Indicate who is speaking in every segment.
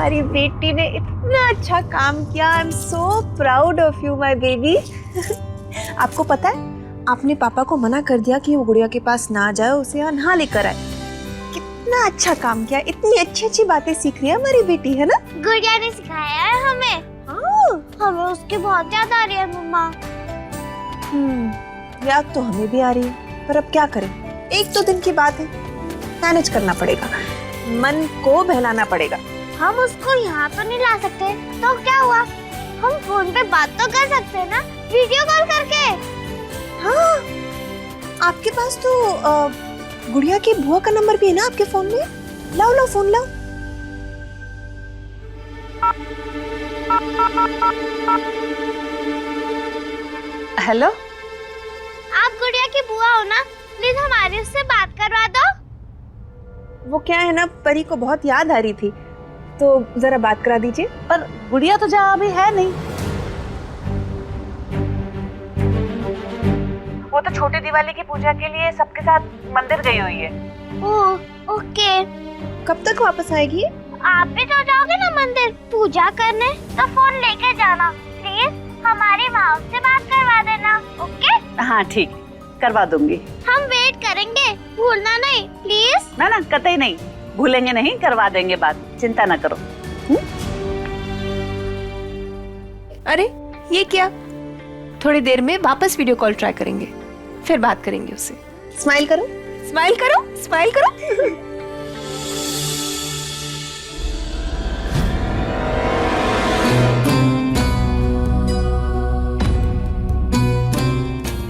Speaker 1: हमारी बेटी ने इतना अच्छा काम किया। I am so proud of you my baby. आपको पता है, आपने पापा को मना कर दिया कि वो गुड़िया के पास ना जाए, उसे यहाँ नहा लेकर आए। कितना अच्छा काम किया, इतनी अच्छी अच्छी बातें सीख रही है हमारी बेटी, है ना?
Speaker 2: गुड़िया ने सिखाया है हमें। हमें उसकी बहुत याद आ रही है मम्मा।
Speaker 1: याद तो हमें भी आ रही है, पर अब क्या करें, एक तो दिन की बात है, मैनेज करना पड़ेगा, मन को बहलाना पड़ेगा।
Speaker 2: हम उसको यहाँ तो नहीं ला सकते, तो क्या हुआ, हम फोन पे बात तो कर सकते हैं ना, वीडियो कॉल करके।
Speaker 1: हाँ, आपके पास तो गुड़िया की बुआ का नंबर भी है ना आपके फोन में? लाओ लाओ फोन लाओ। हेलो,
Speaker 2: आप गुड़िया की बुआ हो ना, प्लीज हमारी उससे बात करवा दो।
Speaker 1: वो क्या है ना, परी को बहुत याद आ रही थी, तो जरा बात करा दीजिए।
Speaker 3: पर गुड़िया तो जहाँ अभी है नहीं। वो तो छोटी दिवाली की पूजा के लिए सबके साथ मंदिर गई हुई है।
Speaker 2: Oh okay.
Speaker 1: कब तक वापस आएगी?
Speaker 2: आप भी तो जाओगे ना मंदिर पूजा करने, तो फोन लेके जाना प्लीज, हमारी माँ से बात करवा देना। ओके?
Speaker 3: हाँ ठीक, करवा दूंगी।
Speaker 2: हम वेट करेंगे, भूलना नहीं प्लीज।
Speaker 3: ना ना, कतई नहीं, भूलेंगे नहीं, करवा देंगे बात, चिंता ना करो।
Speaker 1: अरे ये क्या, थोड़ी देर में वापस वीडियो कॉल ट्राई करेंगे, फिर बात करेंगे उससे। स्माइल करो, स्माइल करो, स्माइल करो।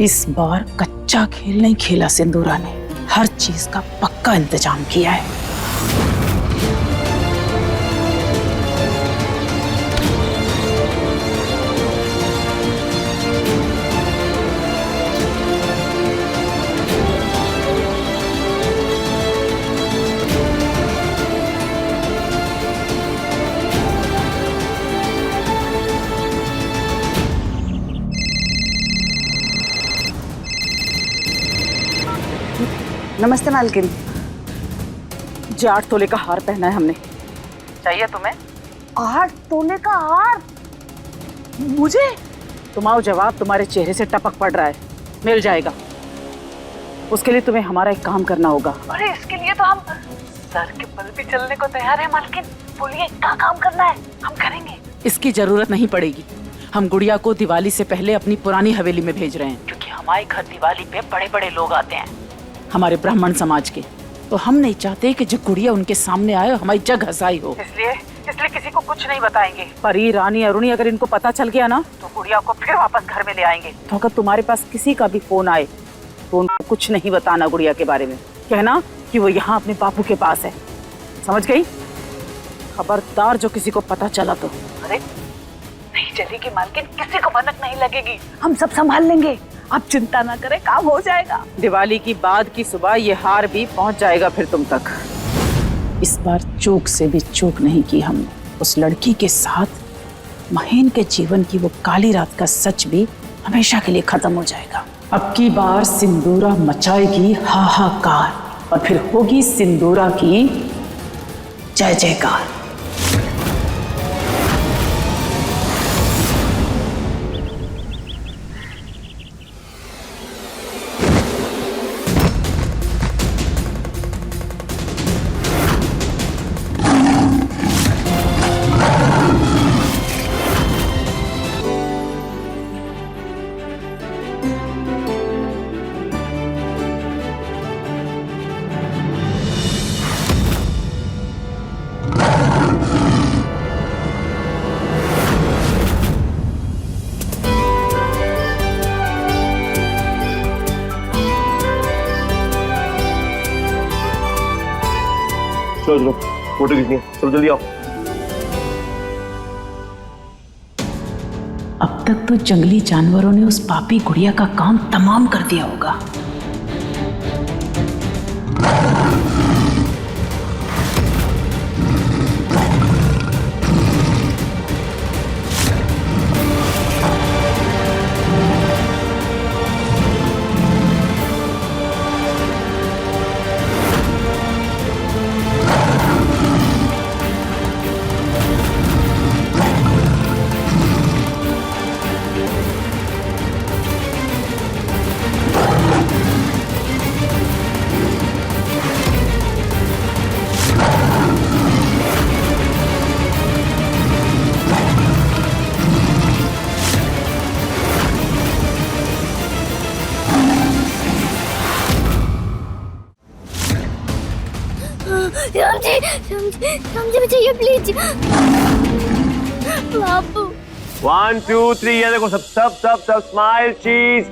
Speaker 4: इस बार कच्चा खेल नहीं खेला सिंदूरा ने, हर चीज का पक्का इंतजाम किया है।
Speaker 3: नमस्ते मालकिन जी, 8 तोले का हार पहना है हमने। चाहिए तुम्हें? 8 तोले का हार मुझे? तुम आओ, जवाब तुम्हारे चेहरे से टपक पड़ रहा है। मिल जाएगा, उसके लिए तुम्हें हमारा एक काम करना होगा। अरे इसके लिए तो हम सर के बल भी चलने को तैयार है मालकिन, बोलिए क्या काम करना है, हम करेंगे। इसकी जरूरत नहीं पड़ेगी, हम गुड़िया को दिवाली से पहले अपनी पुरानी हवेली में भेज रहे हैं, क्योंकि हमारे घर दिवाली पे बड़े बड़े लोग आते हैं, हमारे ब्राह्मण समाज के। तो हम नहीं चाहते कि जो गुड़िया उनके सामने आए हमारी जग हसाई हो, इसलिए किसी को कुछ नहीं बताएंगे। परी, रानी, अरुणी अगर इनको पता चल गया ना, तो गुड़िया को फिर वापस घर में ले आएंगे। तो अगर तुम्हारे पास किसी का भी फोन आए तो उनको कुछ नहीं बताना गुड़िया के बारे में, कहना कि वो यहाँ अपने बापू के पास है, समझ गई? खबरदार जो किसी को पता चला तो। अरे नहीं चलेगी मालकिन, किसी को भनक नहीं लगेगी, हम सब संभाल लेंगे, आप चिंता ना करें, काम हो जाएगा। दिवाली की बाद की सुबह ये हार भी पहुंच जाएगा फिर तुम तक। इस बार चूक से भी चूक नहीं की हमने, उस लड़की के साथ महेन के जीवन की वो काली रात का सच भी हमेशा के लिए खत्म हो जाएगा। अब की बार सिंदूरा मचाएगी हाहाकार, और फिर होगी सिंदूरा की जय जयकार।
Speaker 5: चलो फोटो खींचनी, चलो जल्दी आओ।
Speaker 4: अब तक तो जंगली जानवरों ने उस पापी गुड़िया का काम तमाम कर दिया होगा।
Speaker 2: मुझे चाहिए प्लीज। बाबू
Speaker 5: 1 2 3 ये देखो, सब सब सब सब स्माइल चीज।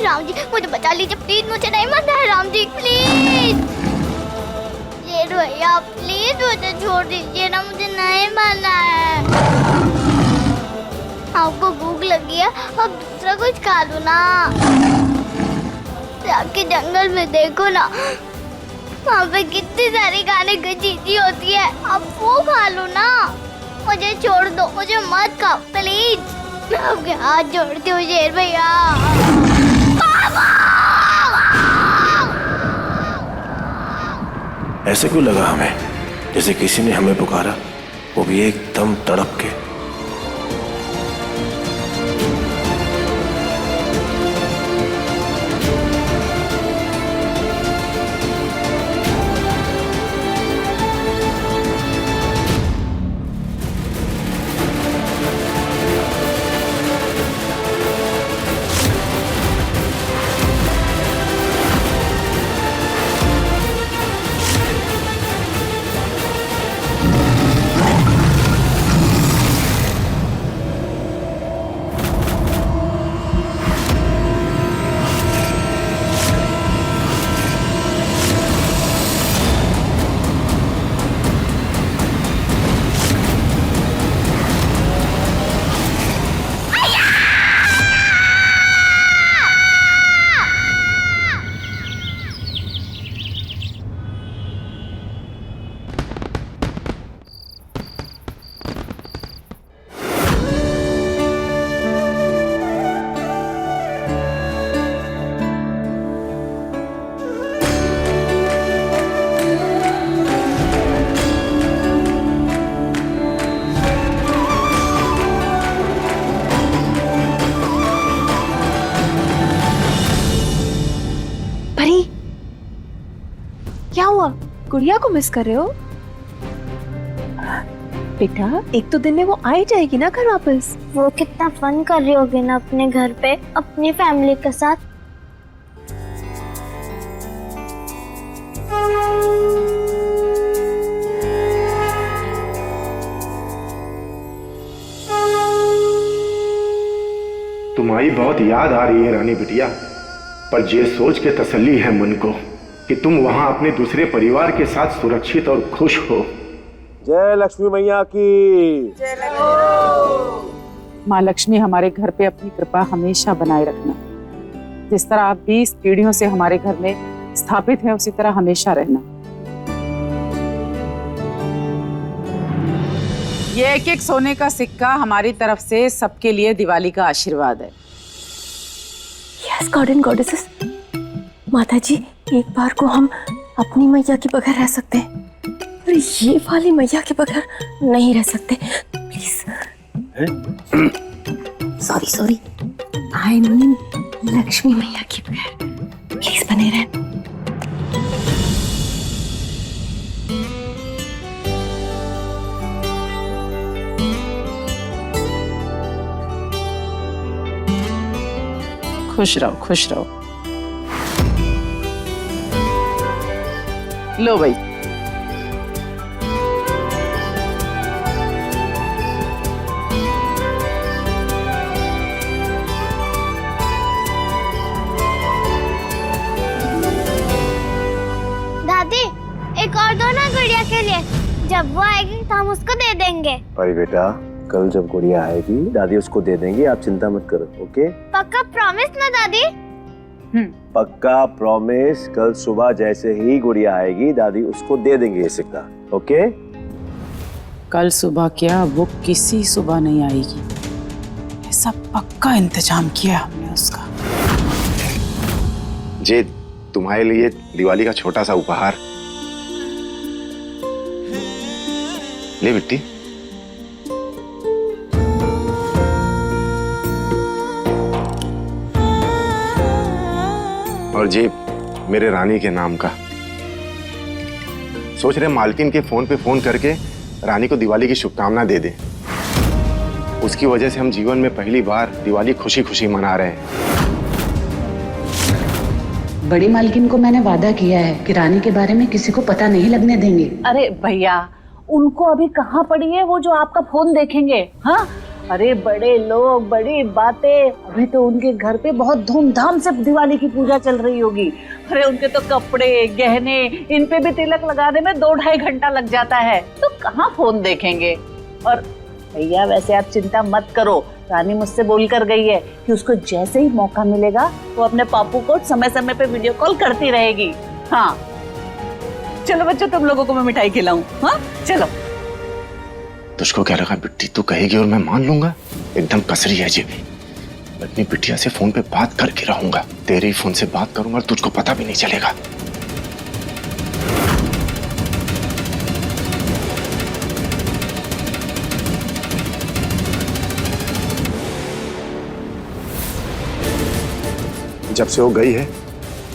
Speaker 2: राम जी मुझे बचा लीजिए प्लीज, मुझे नहीं मरना है राम जी प्लीज। ये भैया प्लीज मुझे छोड़ दीजिए ना, मुझे नहीं मरना है। आपको भूख लगी है, अब दूसरा कुछ खा लो ना। जाके जंगल में देखो ना, वहाँ पे कितनी सारी खाने की चीजें होती है, अब वो खा लो ना। मुझे छोड़ दो, मुझे मत खाओ प्लीज। मैं आपके हाथ जोड़ती हूँ शेर भैया।
Speaker 6: ऐसे क्यों लगा हमें जैसे किसी ने हमें पुकारा, वो भी एकदम तड़प के।
Speaker 1: क्या हुआ? गुड़िया को मिस कर रहे हो? बेटा एक तो दिन में वो आ ही जाएगी ना घर वापस।
Speaker 2: वो कितना फन कर रही होगी ना अपने घर पे अपनी फैमिली के साथ।
Speaker 6: तुम्हारी बहुत याद आ रही है रानी बिटिया, पर ये सोच के तसल्ली है मन को कि तुम वहां अपने दूसरे परिवार के साथ सुरक्षित और खुश हो।
Speaker 5: जय लक्ष्मी मैया की।
Speaker 3: माँ लक्ष्मी हमारे घर पे अपनी कृपा हमेशा बनाए रखना। जिस तरह आप 20 पीढ़ियों से हमारे घर में स्थापित है, उसी तरह हमेशा रहना। ये एक एक सोने का सिक्का हमारी तरफ से सबके लिए दिवाली का आशीर्वाद है।
Speaker 1: यस गॉड एंड गॉडेसेस, माता जी एक बार को हम अपनी मैया के बगैर रह सकते हैं, पर ये वाली मैया के बगैर नहीं रह सकते। Please sorry I mean Lakshmi मैया के बगैर प्लीज बने रहें।
Speaker 3: खुश रहो खुश रहो। लो भाई,
Speaker 2: दादी एक और दो ना गुड़िया के लिए, जब वो आएगी तो हम उसको दे देंगे।
Speaker 5: अरे बेटा कल जब गुड़िया आएगी दादी उसको दे देंगी, आप चिंता मत करो। ओके
Speaker 2: पक्का प्रॉमिस ना दादी?
Speaker 5: पक्का प्रॉमिस, कल सुबह जैसे ही गुड़िया आएगी दादी उसको दे देंगे ये सिक्का। ओके?
Speaker 4: कल सुबह क्या, वो किसी सुबह नहीं आएगी। ऐसा पक्का इंतजाम किया हमने उसका।
Speaker 6: जे तुम्हारे लिए दिवाली का छोटा सा उपहार। ले बिट्टी। और जी मेरे रानी के नाम का। सोच रहे मालकिन के फोन पे फोन करके रानी को दिवाली की शुभकामना दे दें। उसकी वजह से हम जीवन में पहली बार दिवाली खुशी खुशी मना रहे हैं।
Speaker 7: बड़ी मालकिन को मैंने वादा किया है कि रानी के बारे में किसी को पता नहीं लगने देंगे।
Speaker 3: अरे भैया, उनको अभी कहाँ पड़ी है वो जो आपका फोन देखेंगे? हाँ, अरे बड़े लोग, बड़ी बातें। अभी तो उनके घर पे बहुत धूमधाम से दिवाली की पूजा चल रही होगी। अरे उनके तो कपड़े, गहने, इन पे भी तिलक लगाने में 2-2.5 घंटा लग जाता है, तो कहाँ फोन देखेंगे। और भैया वैसे आप चिंता मत करो, रानी मुझसे बोल कर गई है कि उसको जैसे ही मौका मिलेगा वो अपने पापू को समय समय पे वीडियो कॉल करती रहेगी। हाँ चलो बच्चों, तुम लोगों को मैं मिठाई खिलाऊं। हाँ चलो।
Speaker 6: तुझको क्या लगा बिट्टी तू कहेगी और मैं मान लूंगा? एकदम कसरी है जी। मैं अपनी बिटिया से फोन पे बात करके रहूंगा। तेरे ही फोन से बात करूंगा और तुझको पता भी नहीं चलेगा। जब से वो गई है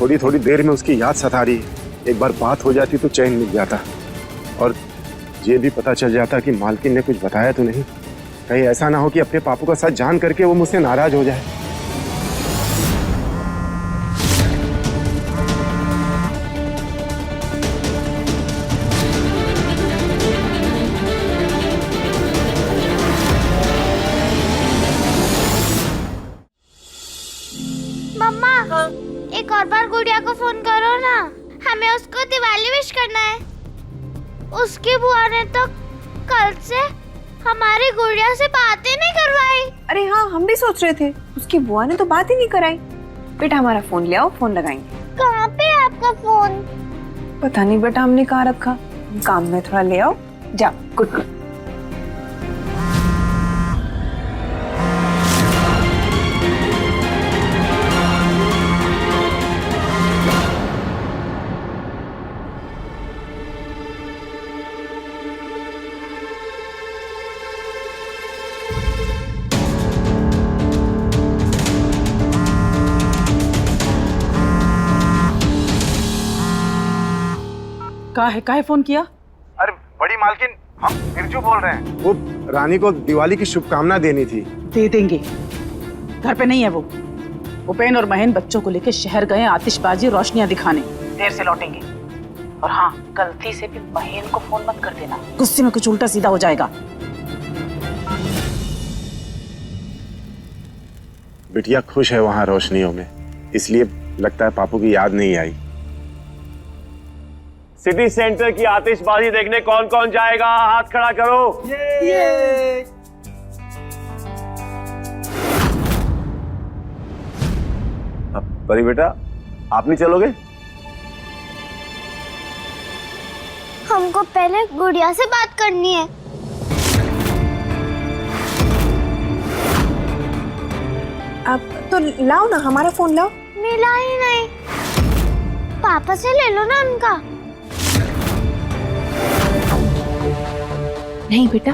Speaker 6: थोड़ी थोड़ी देर में उसकी याद सता रही है। एक बार बात हो जाती तो चैन मिल जाता, और ये भी पता चल जाता कि मालकिन ने कुछ बताया तो नहीं। कहीं ऐसा ना हो कि अपने पापू का सच जान करके वो मुझसे नाराज हो जाए।
Speaker 2: मम्मा, एक और बार गुड़िया को फोन करो ना, हमें उसको दिवाली विश करना है। उसकी बुआ ने तो कल से हमारी गुड़िया से बातें नहीं करवाई।
Speaker 1: अरे हाँ, हम भी सोच रहे थे, उसकी बुआ ने तो बात ही नहीं कराई। बेटा हमारा फोन ले आओ, फोन लगाएंगे।
Speaker 2: कहाँ पे है आपका फोन?
Speaker 1: पता नहीं बेटा, हमने कहाँ रखा। काम में थोड़ा ले आओ, जाओ। Good good.
Speaker 4: काहे फोन किया?
Speaker 6: अरे बड़ी मालकिन, हम बिरजू बोल रहे हैं। वो रानी को दिवाली की शुभकामना देनी थी।
Speaker 4: दे देंगे। घर पे नहीं है वो। उपेन और महेन बच्चों को लेकर शहर गए आतिशबाजी रोशनियां दिखाने। देर से लौटेंगे। और हाँ, गलती से भी महेन को फोन मत कर देना, गुस्से में कुछ उल्टा सीधा हो जाएगा।
Speaker 6: बिटिया खुश है वहां रोशनियों में, इसलिए लगता है पापू की याद नहीं आई।
Speaker 5: सिटी सेंटर की आतिशबाजी देखने कौन कौन जाएगा? हाथ खड़ा करो। ये। परी बेटा, आप नहीं चलोगे?
Speaker 2: हमको पहले गुड़िया से बात करनी है।
Speaker 1: आप तो लाओ ना, हमारा फोन लाओ।
Speaker 2: मिला ही नहीं। पापा से ले लो ना उनका।
Speaker 1: नहीं बेटा,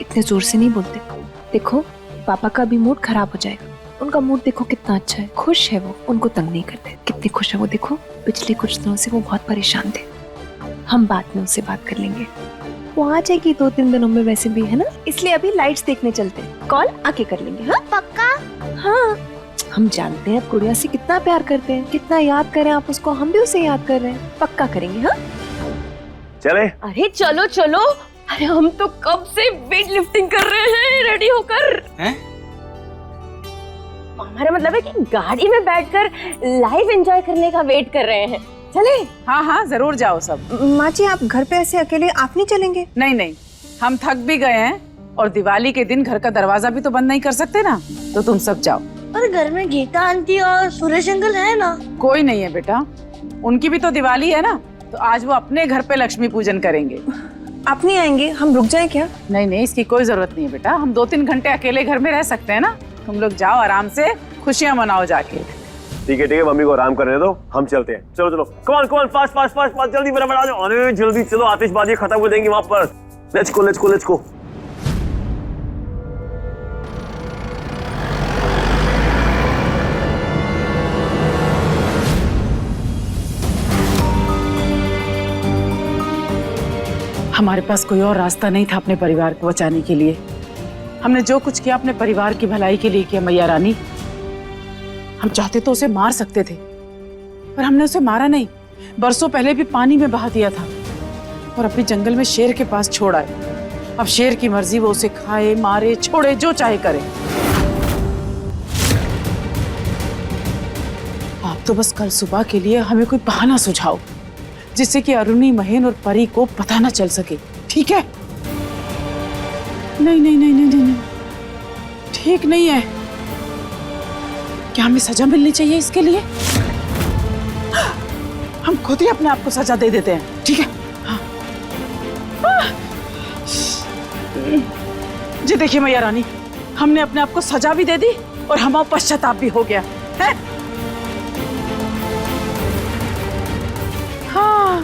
Speaker 1: इतने जोर से नहीं बोलते। देखो पापा का भी मूड खराब हो जाएगा। उनका मूड देखो कितना अच्छा है, खुश है वो, उनको तंग नहीं करते। कितनी खुश है वो, देखो पिछले कुछ दिनों से वो बहुत परेशान थे। हम बाद में उनसे बात कर लेंगे, वो आ जाएगी 2-3 दिनों में वैसे भी, है ना। इसलिए अभी लाइट्स देखने चलते हैं, कॉल आके कर लेंगे। हाँ
Speaker 2: पक्का?
Speaker 1: हाँ, हम जानते हैं आप गुड़िया से कितना प्यार करते हैं, कितना याद करें आप उसको, हम भी उसे याद कर रहे हैं। पक्का करेंगे। हाँ
Speaker 5: चले।
Speaker 8: अरे चलो चलो, अरे हम तो कब से वेट लिफ्टिंग कर रहे हैं रेडी होकर। हैं? हमारा मतलब है कि गाड़ी में बैठकर लाइव एंजॉय करने का वेट कर रहे हैं। चले?
Speaker 4: हाँ हाँ, जरूर जाओ सब।
Speaker 1: माँ जी, आप घर पे ऐसे अकेले आप नहीं चलेंगे?
Speaker 4: नहीं नहीं, हम थक भी गए हैं और दिवाली के दिन घर का दरवाजा भी तो बंद नहीं कर सकते ना, तो तुम सब जाओ।
Speaker 2: पर घर में गीता आंटी और सुरेश अंकल है ना।
Speaker 4: कोई नहीं है बेटा, उनकी भी तो दिवाली है ना, तो आज वो अपने घर पे लक्ष्मी पूजन करेंगे।
Speaker 1: आप नहीं आएंगे? हम रुक जाएं क्या?
Speaker 4: नहीं नहीं, इसकी कोई जरूरत नहीं है बेटा, हम 2-3 घंटे अकेले घर में रह सकते हैं ना। तुम लोग जाओ आराम से, खुशियां मनाओ जाके।
Speaker 5: ठीक है मम्मी को आराम करने दो, हम चलते हैं। चलो चलो, कमान कमान, फास्ट फास्ट फास्ट फास्ट, जल्दी फटाफट आ जाओ। अरे जल्दी चलो, आतिशबाजी खत्म हो जाएंगी वहां पर। Let's go let's go let's go.
Speaker 4: हमारे पास कोई और रास्ता नहीं था अपने परिवार को बचाने के लिए। हमने जो कुछ किया अपने परिवार की भलाई के लिए किया मैया रानी। हम चाहते तो उसे मार सकते थे, पर हमने उसे मारा नहीं। बरसों पहले भी पानी में बहा दिया था और अपने जंगल में शेर के पास छोड़ आए। अब शेर की मर्जी, वो उसे खाए, मारे, छोड़े, जो चाहे करे। आप तो बस कल सुबह के लिए हमें कोई बहाना सुझाओ जिससे कि अरुणी, महेन और परी को पता ना चल सके, ठीक है? नहीं नहीं नहीं नहीं नहीं, नहीं। ठीक नहीं है। क्या हमें सजा मिलनी चाहिए इसके लिए? हम खुद ही अपने आप को सजा दे देते हैं, ठीक है? हाँ। जी देखिए मैया रानी, हमने अपने आप को सजा भी दे दी और हमारा पश्चाताप भी हो गया है। हाँ,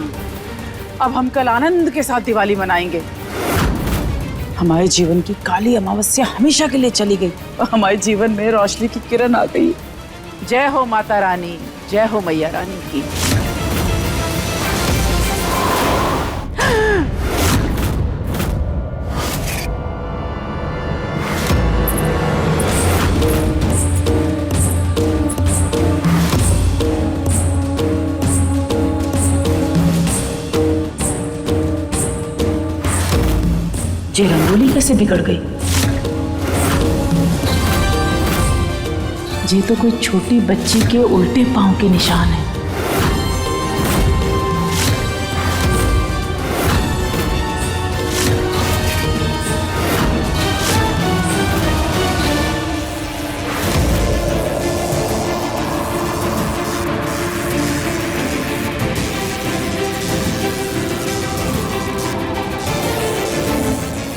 Speaker 4: अब हम कल आनंद के साथ दिवाली मनाएंगे। हमारे जीवन की काली अमावस्या हमेशा के लिए चली गई और हमारे जीवन में रोशनी की किरण आ गई। जय हो माता रानी, जय हो मैया रानी की।
Speaker 7: ये रंगोली कैसे बिगड़ गई? ये तो कोई छोटी बच्ची के उल्टे पांव के निशान है।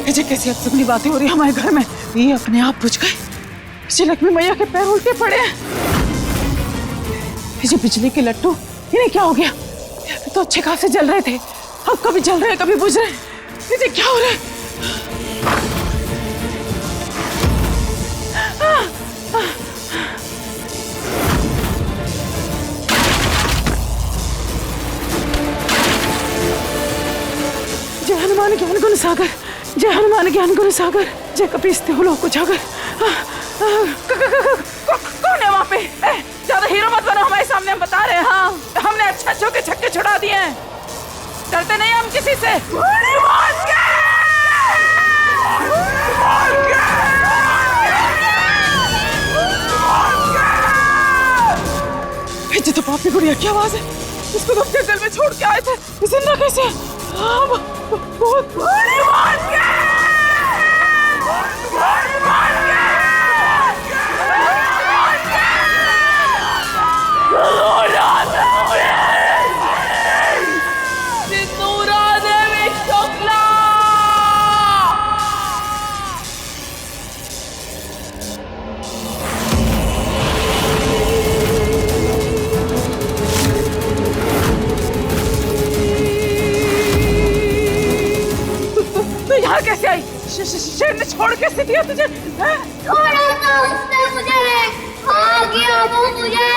Speaker 4: ये कैसी अपनी बातें हो रही है हमारे घर में? ये अपने आप बुझ गए। इसे लक्ष्मी मैया के पैर उल्टे पड़े हैं। ये जो बिजली के लट्टू, इन्हें क्या हो गया? ये तो अच्छे खासे जल रहे थे, अब कभी जल रहे हैं कभी बुझ रहे हैं। इसे क्या हो रहा है? जय हनुमान ज्ञान गुण सागर, जय हनुमान ज्ञान गुण सागर, जय कपीसते हो लोग उजागर। कौन है वहाँ पे? ज्यादा हीरो मत बनो हमारे सामने, हम बता रहे हैं। हाँ, हमने अच्छे अच्छों के छक्के छुड़ा दिए हैं, डरते नहीं हम किसी से। ये तो पापी गुड़िया की आवाज है, इसको तो जंगल में छोड़ के आए थे, जिंदा कैसे? बहुत यहाँ कैसे आई? शेर ने छोड़ कैसे दिया तुझे?
Speaker 2: थोड़ा सा उसने मुझे खा गया, वो मुझे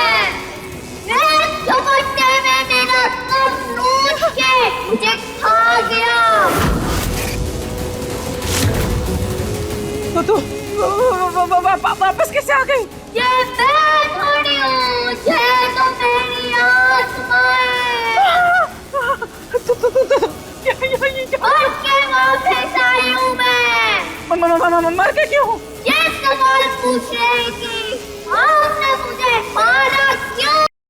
Speaker 2: दुपट्टे में मेरा सर नोच के मुझे खा गया।
Speaker 4: तो तू वापस कैसे आ गई?
Speaker 2: ये मैं थोड़ी हूँ, ये तो मेरी आत्मा है। आपके वापस आई हूँ मैं।
Speaker 4: मर के क्यों?
Speaker 2: ये सवाल पूछ रहे कि आपने मुझे मारा क्यों?